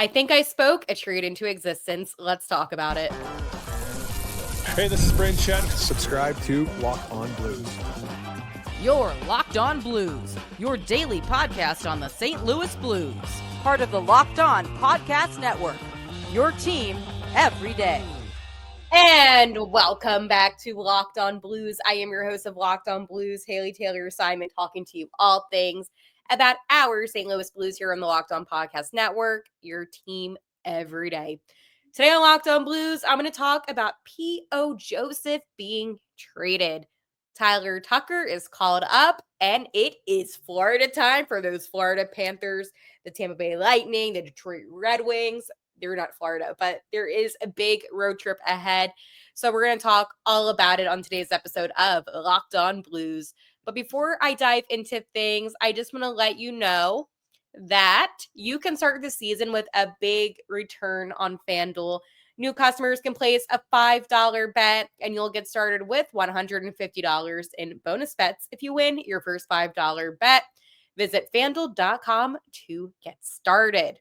I think I spoke a trade into existence. Let's talk about it. Hey, this is Brandon Chen. Subscribe to Locked On Blues. You're Locked On Blues, your daily podcast on the St. Louis Blues. Part of the Locked On Podcast Network, your team every day. And welcome back to Locked On Blues. I am your host of Locked On Blues, Haley Taylor Simon, talking to you all things about our St. Louis Blues here on the Locked On Podcast Network, your team every day. Today on Locked On Blues, I'm going to talk about P.O. Joseph being traded. Tyler Tucker is called up, and it is Florida time for those Florida Panthers, the Tampa Bay Lightning, the Detroit Red Wings. They're not Florida, but there is a big road trip ahead. So we're going to talk all about it on today's episode of Locked On Blues. But before I dive into things, I just want to let you know that you can start the season with a big return on FanDuel. New customers can place a $5 bet, and you'll get started with $150 in bonus bets if you win your first $5 bet. Visit FanDuel.com to get started.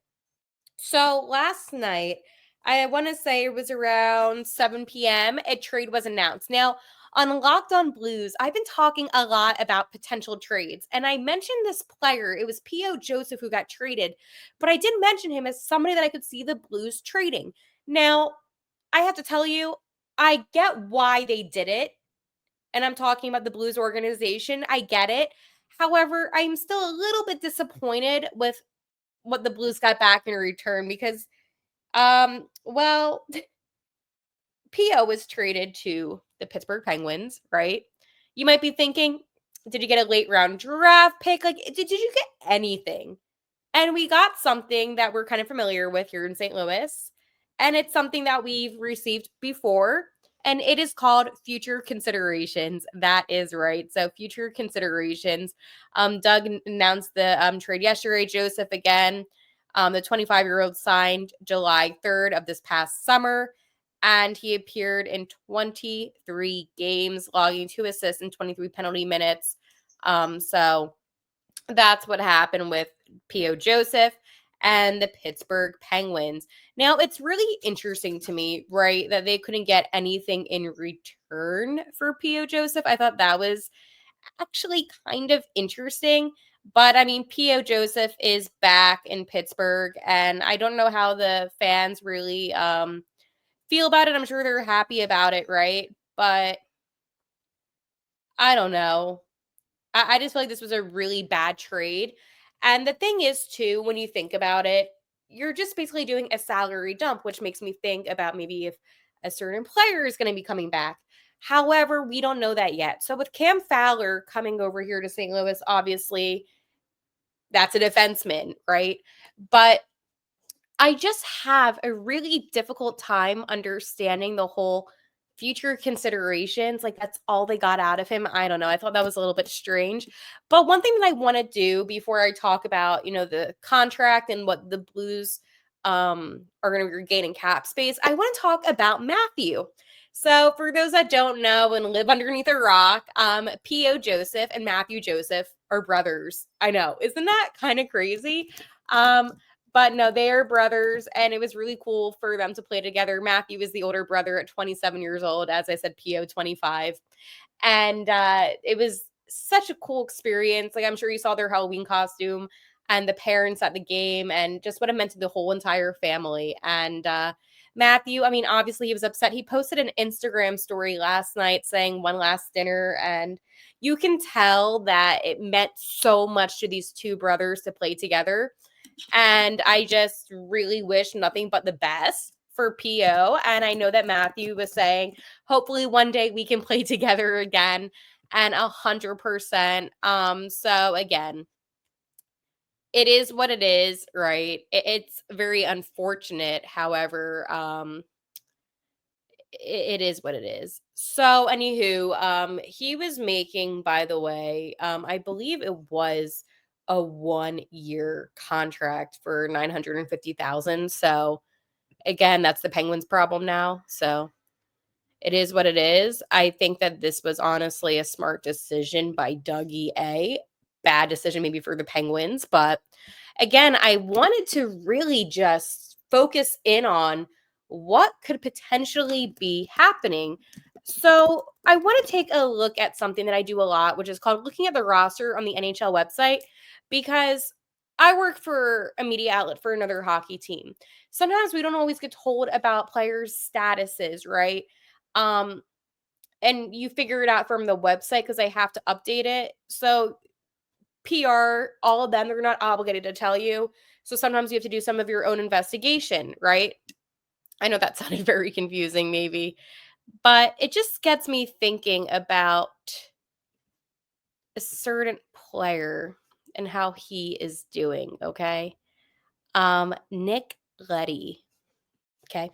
So last night, I want to say it was around 7 p.m., a trade was announced. Now, on Locked On Blues, I've been talking a lot about potential trades, and I mentioned this player. It was P.O. Joseph who got traded, but I didn't mention him as somebody that I could see the Blues trading. Now, I have to tell you, I get why they did it, and I'm talking about the Blues organization. I get it. However, I'm still a little bit disappointed with what the Blues got back in return because, P.O. was traded to the Pittsburgh Penguins, right? You might be thinking, did you get a late round draft pick? Like, did you get anything? And we got something that we're kind of familiar with here in St. Louis. And it's something that we've received before. And it is called future considerations. That is right. So future considerations. Doug announced the trade yesterday. Joseph again, the 25-year-old signed July 3rd of this past summer. And he appeared in 23 games, logging 2 assists and 23 penalty minutes. So that's what happened with P.O. Joseph and the Pittsburgh Penguins. Now, it's really interesting to me, right, that they couldn't get anything in return for P.O. Joseph. I thought that was actually kind of interesting. But, I mean, P.O. Joseph is back in Pittsburgh, and I don't know how the fans really feel about it. I'm sure they're happy about it, right? But I don't know. I just feel like this was a really bad trade. And the thing is, too, when you think about it, you're just basically doing a salary dump, which makes me think about maybe if a certain player is going to be coming back. However, we don't know that yet. So with Cam Fowler coming over here to St. Louis, obviously, that's a defenseman, right? But I just have a really difficult time understanding the whole future considerations. Like, that's all they got out of him. I don't know. I thought that was a little bit strange. But one thing that I want to do before I talk about, the contract and what the Blues are going to be regaining cap space, I want to talk about Matthew. So for those that don't know and live underneath a rock, P.O. Joseph and Matthew Joseph are brothers. I know. Isn't that kind of crazy? But no, they are brothers, and it was really cool for them to play together. Matthew is the older brother at 27 years old. As I said, P.O. 25. And it was such a cool experience. Like, I'm sure you saw their Halloween costume and the parents at the game and just what it meant to the whole entire family. And Matthew, I mean, obviously he was upset. He posted an Instagram story last night saying one last dinner, and you can tell that it meant so much to these two brothers to play together. And I just really wish nothing but the best for P.O. And I know that Matthew was saying, hopefully one day we can play together again, and 100%. So again, it is what it is, right? It's very unfortunate. However, it is what it is. So anywho, he was making, by the way, I believe it was a 1-year contract for $950,000. So again, that's the Penguins' problem now. So it is what it is. I think that this was honestly a smart decision by Dougie A. Bad decision maybe for the Penguins, but again, I wanted to really just focus in on what could potentially be happening. So I want to take a look at something that I do a lot, which is called looking at the roster on the NHL website, because I work for a media outlet for another hockey team. Sometimes we don't always get told about players' statuses, right? And you figure it out from the website because they have to update it. So PR, all of them, they're not obligated to tell you. So sometimes you have to do some of your own investigation, right? I know that sounded very confusing, maybe, but it just gets me thinking about a certain player and how he is doing, okay? Nick Leddy, okay?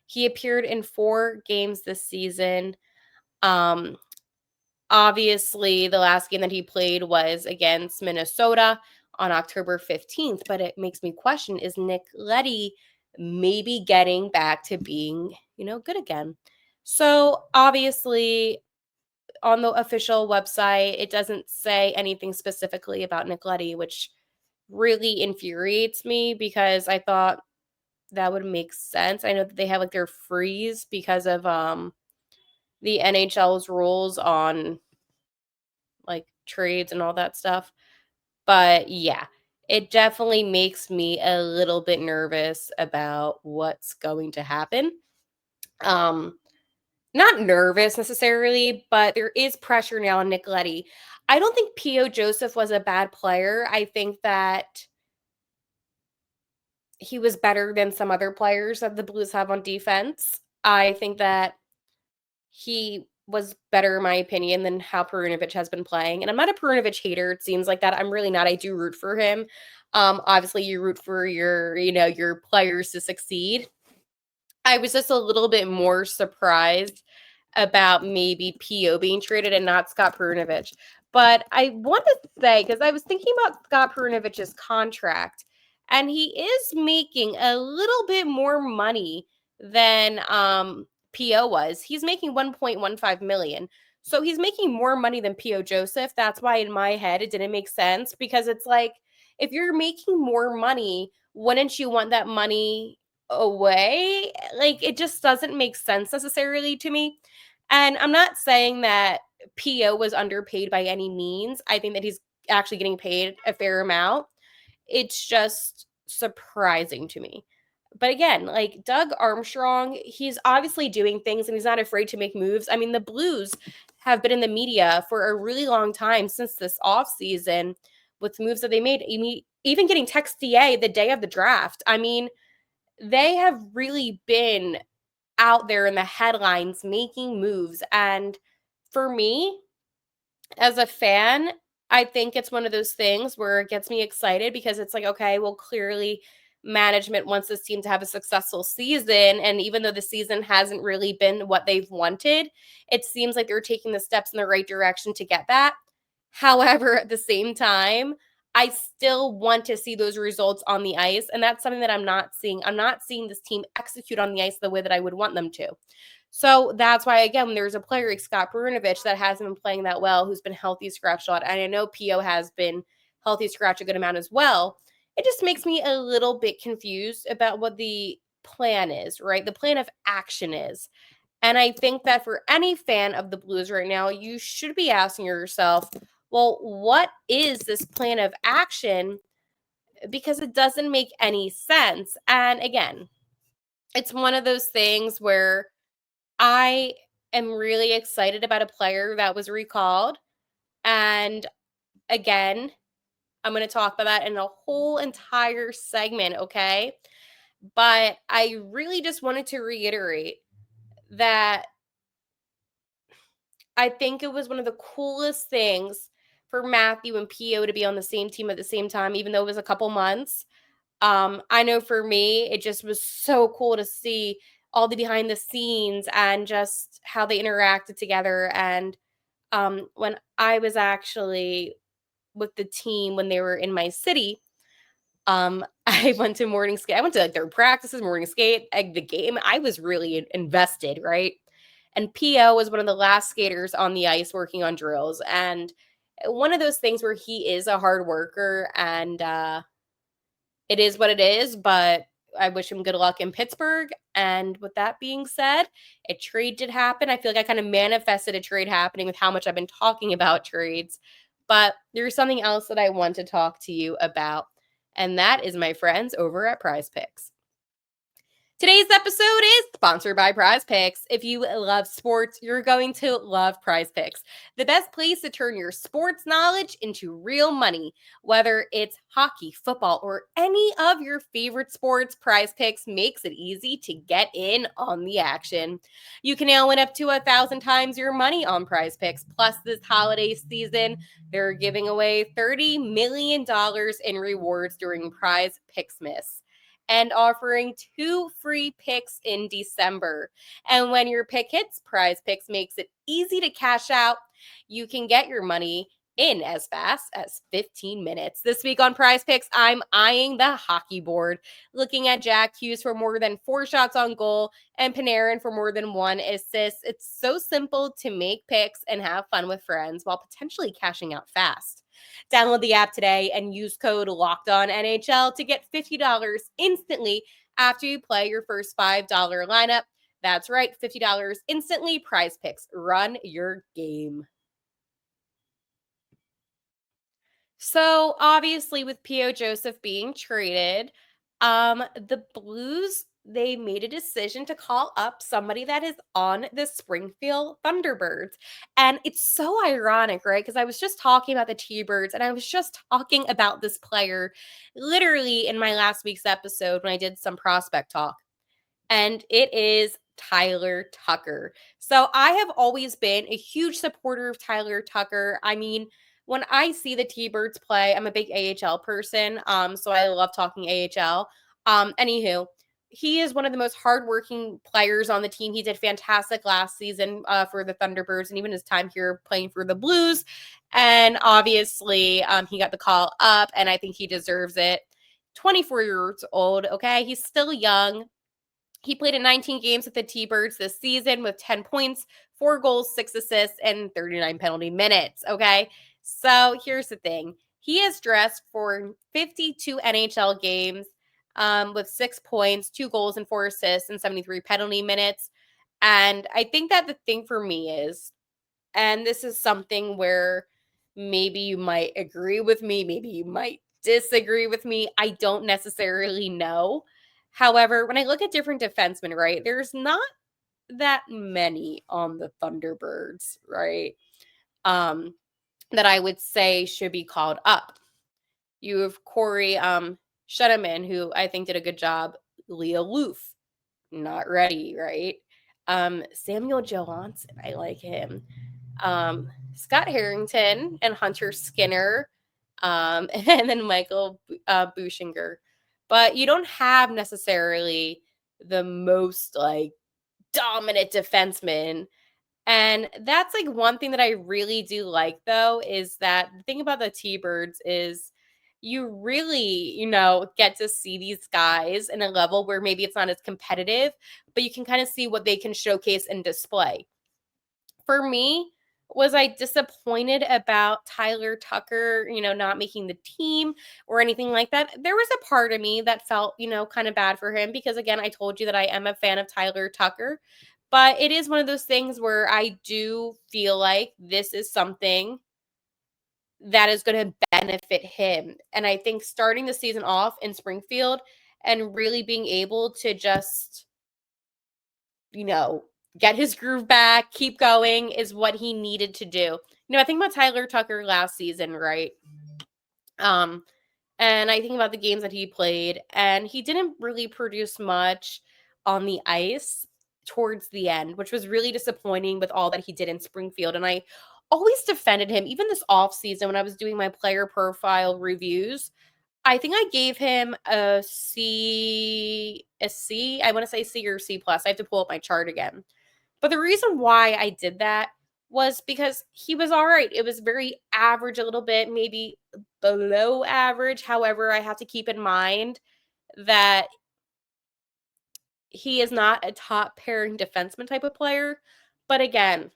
He appeared in 4 games this season. Obviously, the last game that he played was against Minnesota on October 15th, but it makes me question, is Nick Leddy maybe getting back to being, good again? So obviously, on the official website, it doesn't say anything specifically about Nick Leddy, which really infuriates me because I thought that would make sense. I know that they have like their freeze because of the NHL's rules on like trades and all that stuff. But yeah, it definitely makes me a little bit nervous about what's going to happen. Not nervous necessarily, but there is pressure now on Nick Leddy. I don't think P.O. Joseph was a bad player. I think that he was better than some other players that the Blues have on defense. I think that he was better, in my opinion, than how Perunovic has been playing. And I'm not a Perunovic hater. It seems like that. I'm really not. I do root for him. Obviously, you root for your players to succeed. I was just a little bit more surprised about maybe P.O. being traded and not Scott Perunovic. But I want to say, because I was thinking about Scott Perunovic's contract, and he is making a little bit more money than P.O. was. He's making $1.15 million. So he's making more money than P.O. Joseph. That's why in my head it didn't make sense, because it's like, if you're making more money, wouldn't you want that money away? Like, it just doesn't make sense necessarily to me. And I'm not saying that P.O. was underpaid by any means. I think that he's actually getting paid a fair amount. It's just surprising to me. But again, like Doug Armstrong, he's obviously doing things and he's not afraid to make moves. I mean, the Blues have been in the media for a really long time since this offseason with moves that they made, even getting Tex DA the day of the draft. I mean, they have really been out there in the headlines making moves. And for me, as a fan, I think it's one of those things where it gets me excited because it's like, okay, well, clearly management wants this team to have a successful season. And even though the season hasn't really been what they've wanted, it seems like they're taking the steps in the right direction to get that. However, at the same time, I still want to see those results on the ice. And that's something that I'm not seeing. I'm not seeing this team execute on the ice the way that I would want them to. So that's why, again, when there's a player like Scott Perunovic that hasn't been playing that well, who's been healthy scratched a lot, and I know P.O. has been healthy scratch a good amount as well, it just makes me a little bit confused about what the plan is, right? The plan of action is. And I think that for any fan of the Blues right now, you should be asking yourself, well, what is this plan of action? Because it doesn't make any sense. And again, it's one of those things where I am really excited about a player that was recalled. And again, I'm going to talk about that in a whole entire segment, okay? But I really just wanted to reiterate that I think it was one of the coolest things for Matthew and P.O. to be on the same team at the same time, even though it was a couple months. I know for me, it just was so cool to see all the behind the scenes and just how they interacted together. And when I was actually with the team when they were in my city, I went to morning skate. I went to like their practices, morning skate, the game. I was really invested, right? And PO was one of the last skaters on the ice working on drills. And one of those things where he is a hard worker and it is what it is, but I wish him good luck in Pittsburgh. And with that being said, a trade did happen. I feel like I kind of manifested a trade happening with how much I've been talking about trades. But there's something else that I want to talk to you about, and that is my friends over at PrizePicks. Today's episode is sponsored by PrizePicks. If you love sports, you're going to love PrizePicks, the best place to turn your sports knowledge into real money. Whether it's hockey, football, or any of your favorite sports, PrizePicks makes it easy to get in on the action. You can now win up to 1,000 times your money on PrizePicks. Plus, this holiday season, they're giving away $30 million in rewards during PrizePicksmas and offering 2 free picks in December. And when your pick hits, PrizePicks makes it easy to cash out. You can get your money in as fast as 15 minutes. This week on PrizePicks, I'm eyeing the hockey board, looking at Jack Hughes for more than 4 shots on goal and Panarin for more than 1 assist. It's so simple to make picks and have fun with friends while potentially cashing out fast. Download the app today and use code LOCKEDONNHL to get $50 instantly after you play your first $5 lineup. That's right, $50 instantly. PrizePicks. Run your game. So obviously with P.O. Joseph being traded, the Blues, they made a decision to call up somebody that is on the Springfield Thunderbirds. And it's so ironic, right? Because I was just talking about the T-Birds and I was just talking about this player literally in my last week's episode when I did some prospect talk. And it is Tyler Tucker. So I have always been a huge supporter of Tyler Tucker. I mean, when I see the T-Birds play, I'm a big AHL person, so I love talking AHL. Anywho, he is one of the most hardworking players on the team. He did fantastic last season for the Thunderbirds, and even his time here playing for the Blues. And obviously, he got the call up, and I think he deserves it. 24 years old, okay? He's still young. He played in 19 games with the T-Birds this season with 10 points, 4 goals, 6 assists, and 39 penalty minutes, okay? So here's the thing. He has dressed for 52 NHL games with 6 points, 2 goals, and 4 assists, and 73 penalty minutes. And I think that the thing for me is, and this is something where maybe you might agree with me, maybe you might disagree with me. I don't necessarily know. However, when I look at different defensemen, right, there's not that many on the Thunderbirds, right, that I would say should be called up. You have Corey Shuteman, who I think did a good job. Leo Loof, not ready, right? Samuel Johansson, I like him. Scott Harrington and Hunter Skinner, and then Michael Bushinger. But you don't have necessarily the most like dominant defenseman. And that's like one thing that I really do like, though, is that the thing about the T-Birds is you really, get to see these guys in a level where maybe it's not as competitive, but you can kind of see what they can showcase and display. For me, was I disappointed about Tyler Tucker, not making the team or anything like that? There was a part of me that felt, kind of bad for him because, again, I told you that I am a fan of Tyler Tucker. But it is one of those things where I do feel like this is something that is going to benefit him. And I think starting the season off in Springfield and really being able to just, get his groove back, keep going is what he needed to do. I think about Tyler Tucker last season, right? And I think about the games that he played, and he didn't really produce much on the ice towards the end, which was really disappointing with all that he did in Springfield. And I always defended him, even this offseason when I was doing my player profile reviews. I think I gave him a C. I want to say C or C plus. I have to pull up my chart again. But the reason why I did that was because he was all right. It was very average, a little bit, maybe below average. However, I have to keep in mind that he is not a top pairing defenseman type of player. But again,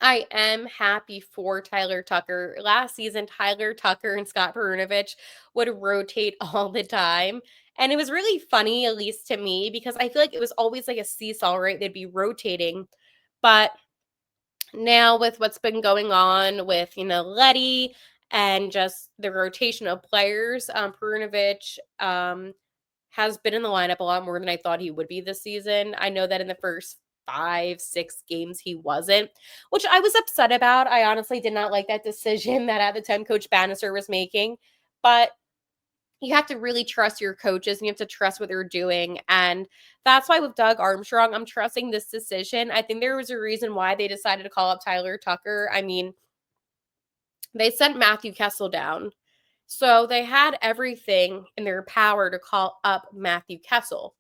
I am happy for Tyler Tucker. Last season, Tyler Tucker and Scott Perunovich would rotate all the time. And it was really funny, at least to me, because I feel like it was always like a seesaw, right? They'd be rotating. But now with what's been going on with, Letty and just the rotation of players, Perunovich has been in the lineup a lot more than I thought he would be this season. I know that in the first 5-6 games he wasn't, which I was upset about. I honestly did not like that decision that at the time Coach Bannister was making, but you have to really trust your coaches and you have to trust what they're doing. And that's why with Doug Armstrong, I'm trusting this decision. I think there was a reason why they decided to call up Tyler Tucker. I mean, they sent Matthew Kessel down. So they had everything in their power to call up Matthew Kessel,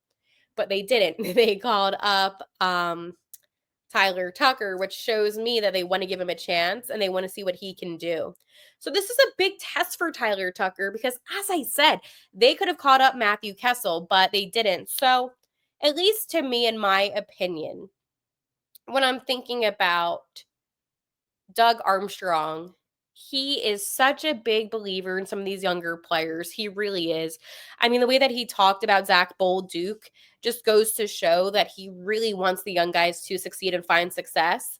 but they didn't. They called up Tyler Tucker, which shows me that they want to give him a chance and they want to see what he can do. So this is a big test for Tyler Tucker because, as I said, they could have called up Matthew Kessel, but they didn't. So, at least to me, in my opinion, when I'm thinking about Doug Armstrong, he is such a big believer in some of these younger players. He really is. I mean, the way that he talked about Zach Bolduc just goes to show that he really wants the young guys to succeed and find success.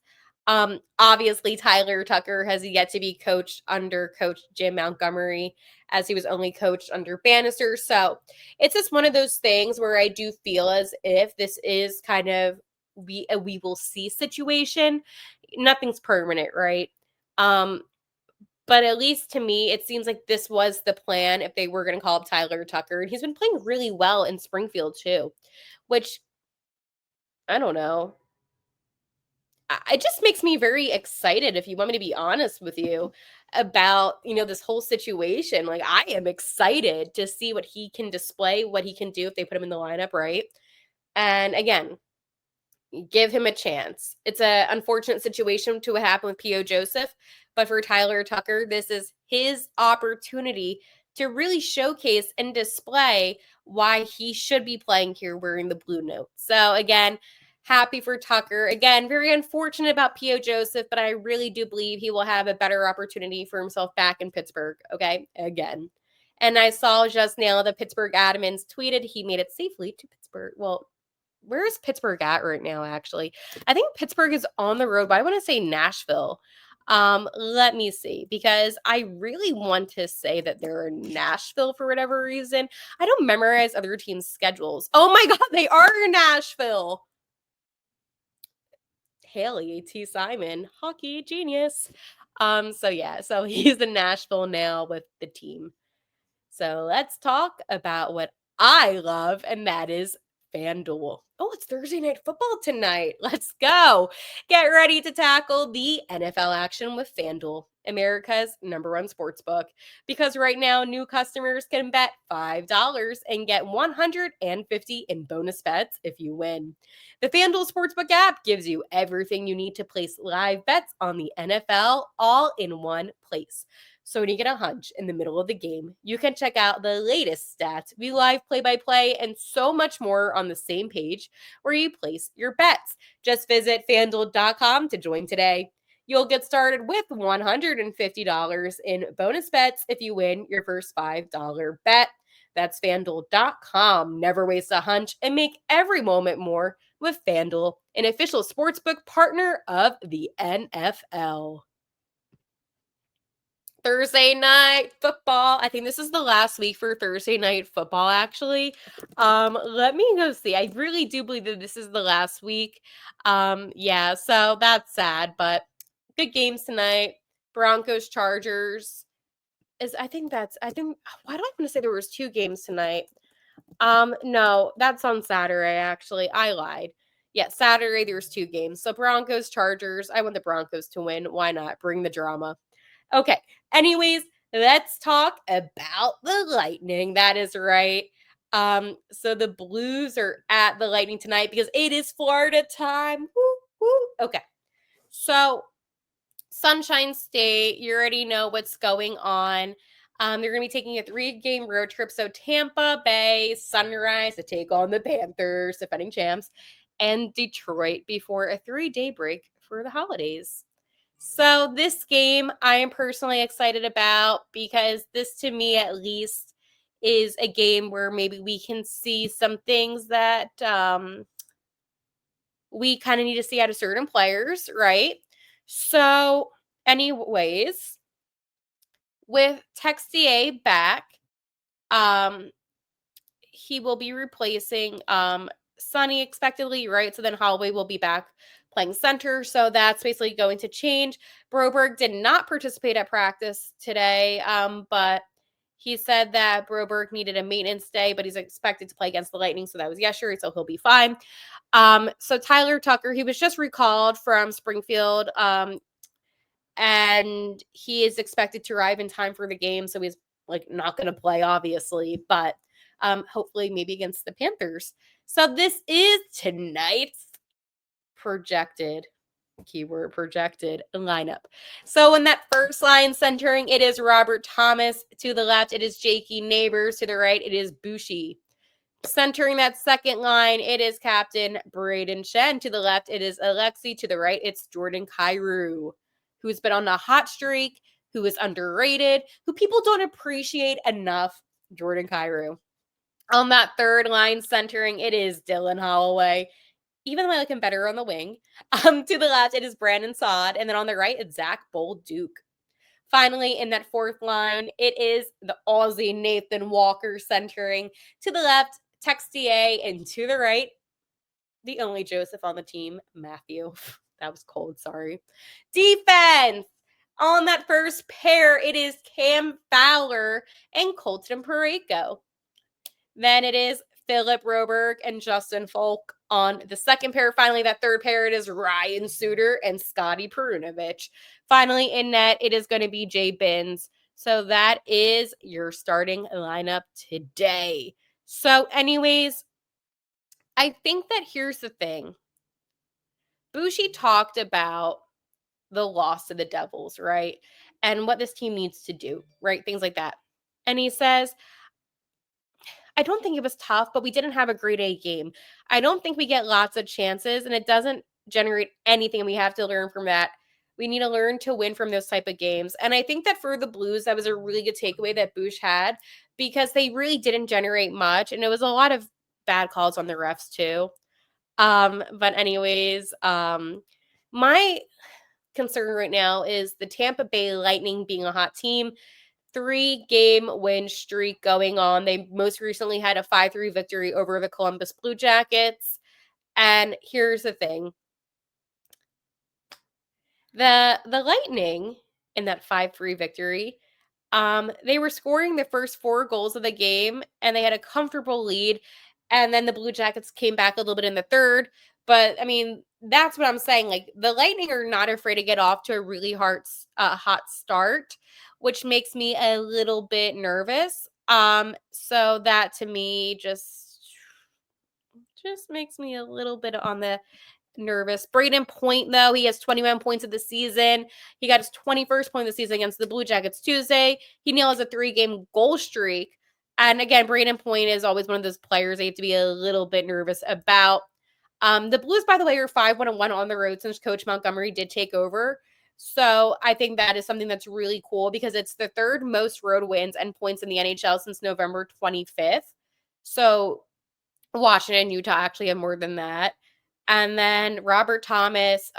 Obviously, Tyler Tucker has yet to be coached under Coach Jim Montgomery, as he was only coached under Bannister. So it's just one of those things where I do feel as if this is kind of we will see situation. Nothing's permanent, right? But at least to me, it seems like this was the plan if they were going to call up Tyler Tucker. And he's been playing really well in Springfield too, which I don't know. It just makes me very excited, if you want me to be honest with you, about, this whole situation. Like, I am excited to see what he can display, what he can do if they put him in the lineup, right? And again, give him a chance. It's an unfortunate situation to what happened with P.O. Joseph, but for Tyler Tucker, this is his opportunity to really showcase and display why he should be playing here wearing the blue note. So again, happy for Tucker. Again, very unfortunate about P.O. Joseph, but I really do believe he will have a better opportunity for himself back in Pittsburgh, okay? Again. And I saw just now the Pittsburgh admins tweeted he made it safely to Pittsburgh. Well, where is Pittsburgh at right now, actually? I think Pittsburgh is on the road, but I want to say Nashville. Let me see, because I really want to say that they're in Nashville for whatever reason. I don't memorize other teams' schedules. Oh my God, they are in Nashville. Haley T. Simon, hockey genius. So he's in Nashville now with the team. So let's talk about what I love, and that is FanDuel. Oh, it's Thursday night football tonight. Let's go. Get ready to tackle the NFL action with FanDuel, America's #1 sportsbook. Because right now, new customers can bet $5 and get $150 in bonus bets if you win. The FanDuel Sportsbook app gives you everything you need to place live bets on the NFL all in one place. So when you get a hunch in the middle of the game, you can check out the latest stats, view live play-by-play, and so much more on the same page where you place your bets. Just visit FanDuel.com to join today. You'll get started with $150 in bonus bets if you win your first $5 bet. That's FanDuel.com. Never waste a hunch and make every moment more with FanDuel, an official sportsbook partner of the NFL. Thursday night football. I think this is the last week for Thursday night football, actually. Let me go see. I really do believe that this is the last week. Yeah, so that's sad, but good games tonight. Broncos, Chargers. Why do I want to say there was 2 games tonight? No, that's on Saturday, actually. I lied. Yeah, Saturday there was 2 games. So Broncos, Chargers. I want the Broncos to win. Why not? Bring the drama. Okay. Anyways, let's talk about the Lightning. That is right. So the Blues are at the Lightning tonight because it is Florida time. Woo, woo. Okay. So Sunshine State, you already know what's going on. They're going to be taking a 3-game road trip. So Tampa Bay Sunrise to take on the Panthers, defending champs, and Detroit before a 3-day break for the holidays. So this game I am personally excited about because this, to me at least, is a game where maybe we can see some things that we kind of need to see out of certain players, right? So, anyways, with Texier back, um, he will be replacing Sonny expectedly, right? So then Holloway will be back playing center. So that's basically going to change. Broberg did not participate at practice today, but he said that Broberg needed a maintenance day, but he's expected to play against the Lightning. So that was yesterday, so he'll be fine. So Tyler Tucker, he was just recalled from Springfield, and he is expected to arrive in time for the game. So he's like not going to play, obviously, but hopefully maybe against the Panthers. So this is tonight's projected, keyword projected, lineup. So in that first line centering, it is Robert Thomas. To the left, it is Jakey Neighbors. To the right, it is Bushy. Centering that second line, it is Captain Braden Shen. To the left, it is Alexi. To the right, it's Jordan Kyrou, who's been on a hot streak, who is underrated, who people don't appreciate enough. Jordan Kyrou. On that third line centering, it is Dylan Holloway. Even though I like him better on the wing. To the left, it is Brandon Saad. And then on the right, it's Zach Bolduc. Finally, in that fourth line, it is the Aussie Nathan Walker centering. To the left, Texier. And to the right, the only Joseph on the team, Matthew. That was cold, sorry. Defense. On that first pair, it is Cam Fowler and Colton Parayko. Then it is Philip Broberg and Justin Folk on the second pair. Finally, that third pair, it is Ryan Suter and Scotty Perunovich. Finally, in net, it is going to be Jay Binns. So that is your starting lineup today. So anyways, I think that here's the thing. Bushy talked about the loss to the Devils, right? And what this team needs to do, right? Things like that. And he says, I don't think it was tough, but we didn't have a grade A game. I don't think we get lots of chances, and it doesn't generate anything. We have to learn from that. We need to learn to win from those type of games. And I think that for the Blues, that was a really good takeaway that Bush had, because they really didn't generate much. And it was a lot of bad calls on the refs too. But anyways, my concern right now is the Tampa Bay Lightning being a hot team. 3-game win streak going on. They most recently had a 5-3 victory over the Columbus Blue Jackets. And here's the thing. The Lightning in that 5-3 victory, they were scoring the first 4 goals of the game, and they had a comfortable lead. And then the Blue Jackets came back a little bit in the third. But, I mean, that's what I'm saying. Like, the Lightning are not afraid to get off to a really hot start, which makes me a little bit nervous. So that to me just makes me a little bit on the nervous. Braden Point, though, he has 21 points of the season. He got his 21st point of the season against the Blue Jackets Tuesday. He nails a 3-game goal streak. And again, Braden Point is always one of those players I have to be a little bit nervous about. The Blues, by the way, are 5-1-1 on the road since Coach Montgomery did take over. So I think that is something that's really cool because it's the third most road wins and points in the NHL since November 25th. So Washington, Utah actually have more than that. And then Robert Thomas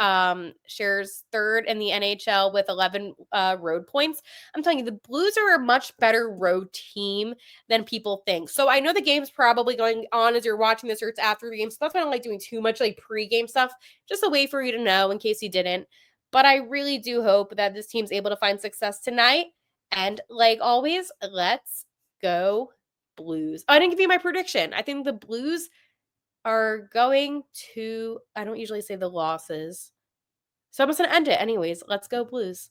shares third in the NHL with 11 road points. I'm telling you, the Blues are a much better road team than people think. So I know the game's probably going on as you're watching this, or it's after the game. So that's why I don't like doing too much like pre-game stuff. Just a way for you to know in case you didn't. But I really do hope that this team's able to find success tonight. And like always, let's go Blues. Oh, I didn't give you my prediction. I think the Blues are going to, I don't usually say the losses. So I'm just going to end it anyways. Let's go Blues.